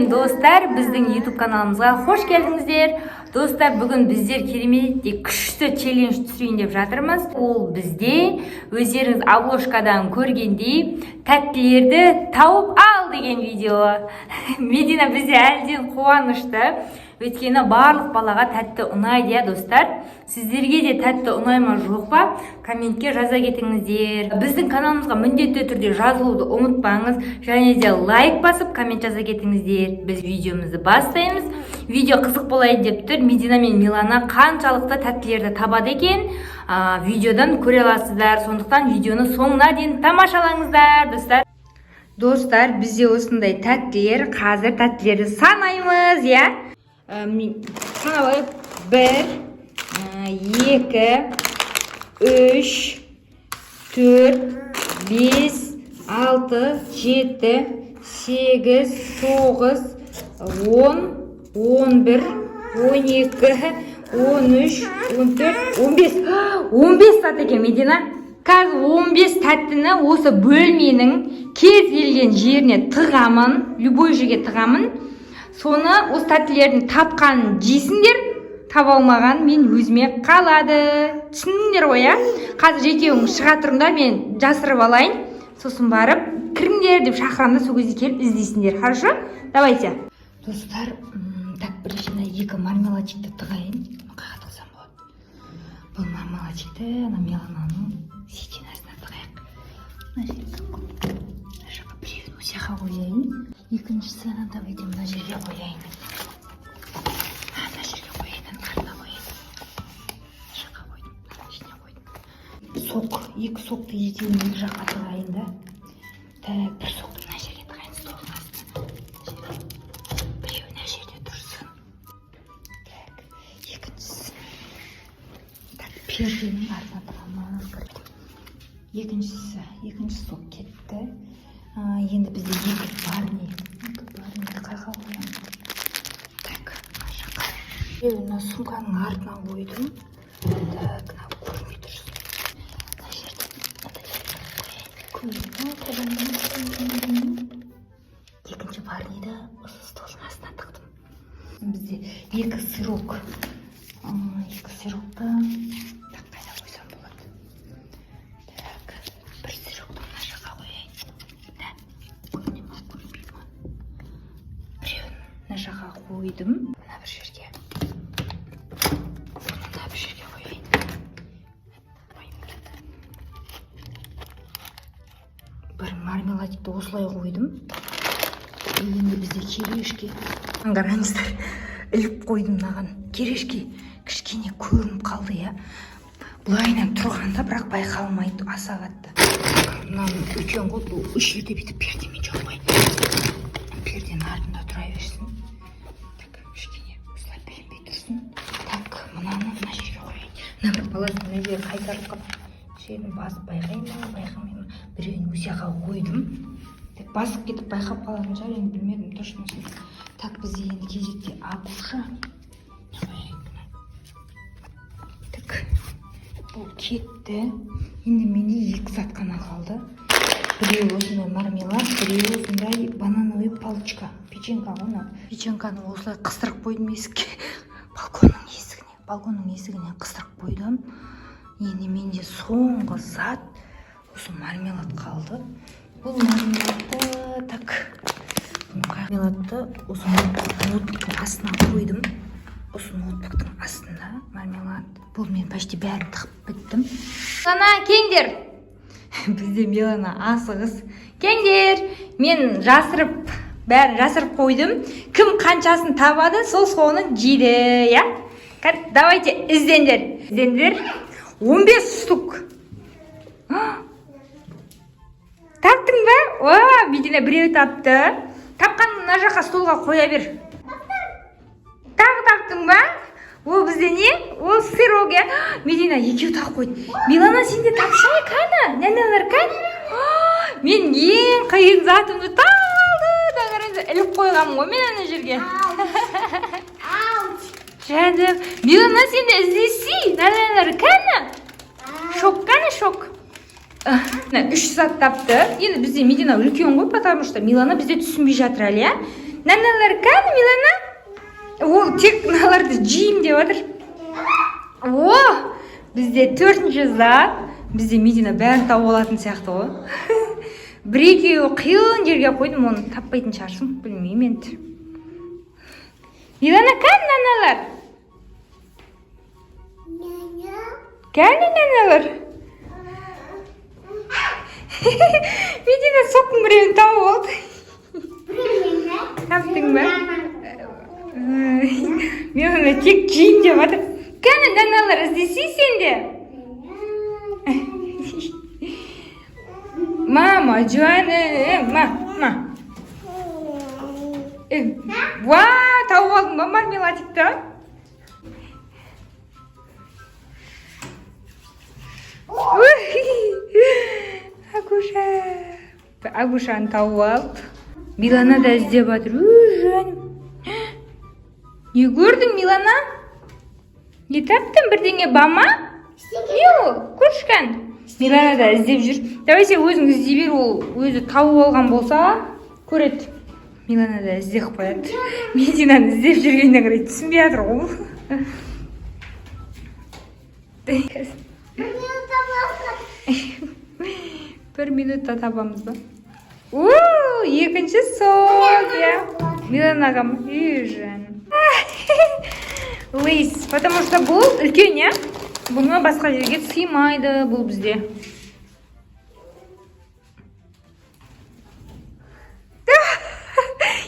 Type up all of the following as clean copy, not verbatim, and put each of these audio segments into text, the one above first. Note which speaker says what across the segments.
Speaker 1: Сәлем достар, біздің YouTube каналымызға қош келдіңіздер. Достар, бүгін біздер кереметтей күшті челлендж түсірейін деп жатырмыз. Ол бізде өздеріңіз обложкадан көргендей тәттілерді тауып ал деген видео. Медина бізде әлден қуанышты. Өйткені барлық балаға тәтті ұнайды, достар. Сіздерге де тәтті ұнай ма жоқ па? Комментке жаза кетіңіздер. Біздің каналымызға міндетті түрде жазылуды ұмытпаңыз. Және де лайк басып, коммент жаза кетіңіздер. Біз видеомызды бастаймыз. Видео қызық болайын деп тұр. Медина мен Милана қаншалықты тәттілерді табады екен, видеодан көре аласыздар. Сондықтан видеоны соңына дейін тамашалаңыздар, достар. Достар, бізде осындай тәттілер, қазір тәттілерді санаймыз, иә? Саналайық. 1, 2, 3, 4, 5, 6, 7, 8, 9, 10, 11, 12, 13, 14, 15. 15 сат екен, Медина. Қазір 15 тәттіні осы бөлменің кез келген жеріне тығамын, любой жерге тығамын. Соны осы тәттілердің тапқанын жейсіңдер, таба алмаған мен өзіме қалады. Түсіндіңдер ғой, иә? Қазір жетеуің шыға тұрыңдар, мен жасырып алайын. Сосын барып, кіріңдер деп шақырамда, сол кезде келіп іздейсіңдер. Хорошо? Давайте. Достар, так, біріншіден 2 мармеладчикті тығайын. Қайға тықсам болады. Бұл мармеладчикті Милананың сетинасына тығайық. Мына жаққа біреуін осы жаққа қояйын. Екіншісі давайте мына жерге қояйын. Мына жерге қояйын, артына қояйын. Мына жаққа қойдым, ішіне қойдым. Сок, 2 сокты жетеуін екі жаққа тығайын да. Так, бір сокты мына жерге тығайын, столдың астына. Біреуі мына жерде тұрсын. Так, екіншісі. Так, перденің артына тығамыз. Екінші сок кетті. Енді бізде 2 барни қайға қоямын. Так, жаққа. Мына сумканың артына қойдым. Так, мына көрмей тұрсын. Мына жерде қояйын. Екінші барниді осы столдың астына тықтым. Бізде 2 сырок. 2 сырокты так қайда қойсам болады. Так, бір сырокты мына жаққа қояйын. Мына жаққа қойдым. Мына бір жерге. Мына бір жерге қояйын. Бір мармеладикті осылай қойдым. Енді бізде керешке. Қараңыздар, іліп қойдым мынаған. Керешке кішкене көрініп қалды, иә. Бұлайынан тұрғанда, бірақ байқалмайды, аса қатты. Мынаны үлкен ғой, бұл 3 жерде бүйтіп пердемен жауғайын. Перденің артында тұра берсін. Так, кішкене осылай білінбей тұрсын. Так, мынаны мына жерге қояйын. Мына бір баласын мына жерге қайтарып қалып, жерін басып байқаймын, байқамаймын. Біреуін осы жаққа қойдым. Так, басып кетіп байқап қалатын шығар, енді білмедім точносын. Так, бізде енді кезекте агуша. Так, бұл кетті. Енді менде 2 зат қана қалды. Біреу осындай мармелад, біреу осындай банановый палочка. Печенька ғой. Печеньканы осылай қыстырып қойдым есікке. Балконның есігіне қыстырып қойдым. Енді менде соңғы зат осы мармелад қалды. Бұл мармеладты, так, мармеладты осы ноутбуктың астына қойдым. Осы ноутбуктың астында мармелад. Бұл мен почти бәрін тығып біттім. Милана, кеңдер! Бізде Милана асығыс. Кеңдер! Мен бәрін жасырып қойдым. Кім қаншасын табады, сол соның жейді, я? Давайте, іздендер. 15 штук. Таптың ба? О, Медина біреу тапты. Тапқанын мына жаққа столға қоя бер. Таптың ба? Ол бізде не? Ол сырок, я? Медина 2 тақ қойды. Милана, сен де тапшай, қана? Нәнелер кән? Мен ең қиын затымды талды. Дағарыңызды іліп қойғам ғой мен ана жерге. Жадым. Милана, сен де іздесі. Нәнелер кәні? Шок, кәні шок. 3 сат тапты. Енді бізде Медина үлкен ғой, потому что Милана бізде түсінбей жатыр әлі, Наналар кәні Милана? Ол тек мыналарды жеймін деп отыр. О, бізде 4-ші зат. Бізде Медина бәрін тауып алатын сияқты ғой. Бір-екеуі қиын жерге қойдым, оны таппайтын шығарсың, білмеймін енді. Милана кәні наналар? Кәні наналар? Медина соқтың біреуін тауып алды. Таптың ба? Милана тек жеймін деп отыр. Кәні наналар іздесей сенде? Мама, canım, ma. Vaa, tavuk aldın mı marmelatikten? Aguşan tavuğu aldı. Milana da izleyip atır. Canım. Ne gördün Milana? Ne taptın birdenге bama? Yok, kuşkan. Milana da іздеп жүр. Давай сен өзің іздей бер, ол өзі тауып алған болса, көреді. Milana да іздеп қояды. Мединаны іздеп жүргеніне қарай түсінбей жатыр ғой. Бір минутта табамыз ба? Екінші сол, Milanaға ма? Жаным. Лейс, потому что бұл үлкен, я? Бұны басқа жерге сыймайды, бұл бізде.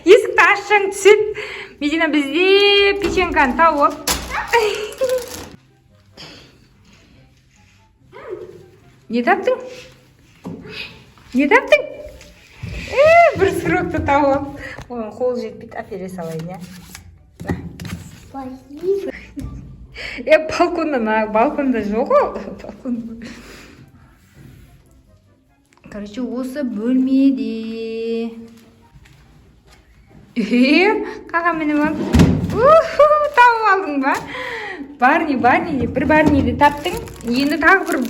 Speaker 1: Есікті ашсаң түседі. Медина бізде печенканы тауып. Не таптың? Не таптың? Бір сұрықты тауып. Оның қолы жетпейді, әпере салайын, я? Балконда жоқ ғой. Короче, осы бөлмеде. Қаға мені ма? Тауып алдың ба? Барни, бір барниді таптың. Енді тағы бір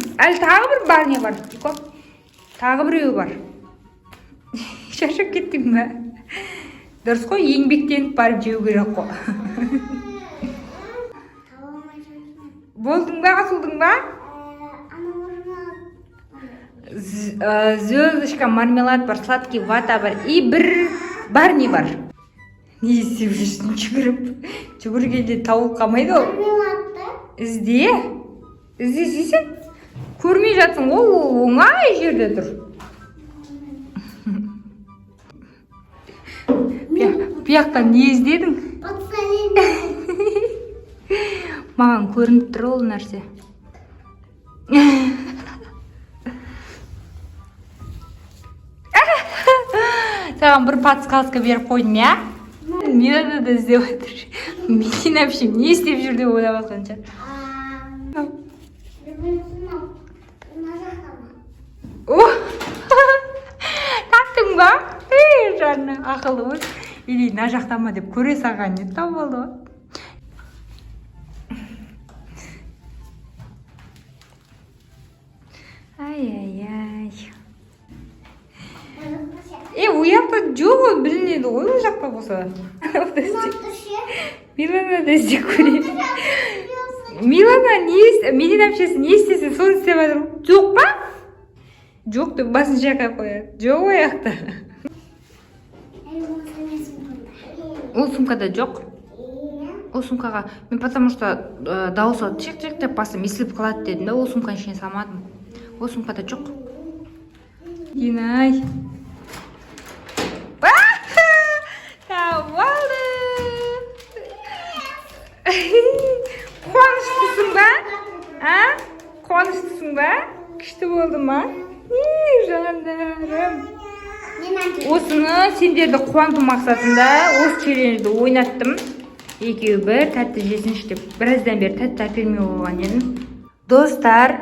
Speaker 1: барни бар. Тағы біреуі бар. Шашып кеттің ба? Дұрыс қой, еңбектеніп барып жеу керек қой. Болдың ба, асылдың ба? Звездочка, мармелад бар, сладкий вата бар. И бір барни бар. Не істеп жүрсің жүгіріп? Жүгіргенде тауық қалмайды ол. Іздесейсің? Көрмей жатсың, ол оңай жерде тұр. Бұяқтан не іздедің? Маған көрініп тұр ол нәрсе. Саған бір подсказка беріп қойдым, я? Милана да іздеп отыр. Медина вообще не істеп жүр деп ойлап жатқан шығар. Таптың ба? Жанна, ақылы бол. Или мына жақта ма деп көре салған еді, тауып алды ғой. Ай-ай-ай. Уяқта жоқ ол білінеді ғой, ол жақта болса. Милана да іздеп көрейін. Милана Медина әпшесі не істесе, соны істеп жатыр. Жоқ па? Жоқ деп басын шайқап қояды. Жоқ ояқта. Ол сумкада жоқ. Ол сумкаға мен потому что дауысы чек-чек деп басым естіліп қалады дедім да, ол сумканың ішіне салмадым. Ол сумкада жоқ. Динай. Тауып алды. Қуаныштысың ба? Қуаныштысың ба? Күшті болды ма? Жандарым. Осыны сендерді қуанту мақсатында осы челленджді ойнаттым. Екеуі бір тәтті жесінші деп біраздан бері тәтті әпермей болған едім. Достар,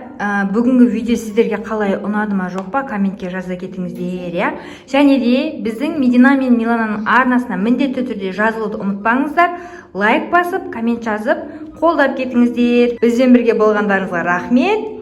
Speaker 1: бүгінгі видео сіздерге қалай ұнады ма жоқ па, комментке жаза кетіңіздер, я? Және де біздің Медина мен Милананың арнасына міндетті түрде жазылуды ұмытпаңыздар. Лайк басып, коммент жазып, қолдап кетіңіздер. Бізбен бірге болғандарыңызға рахмет.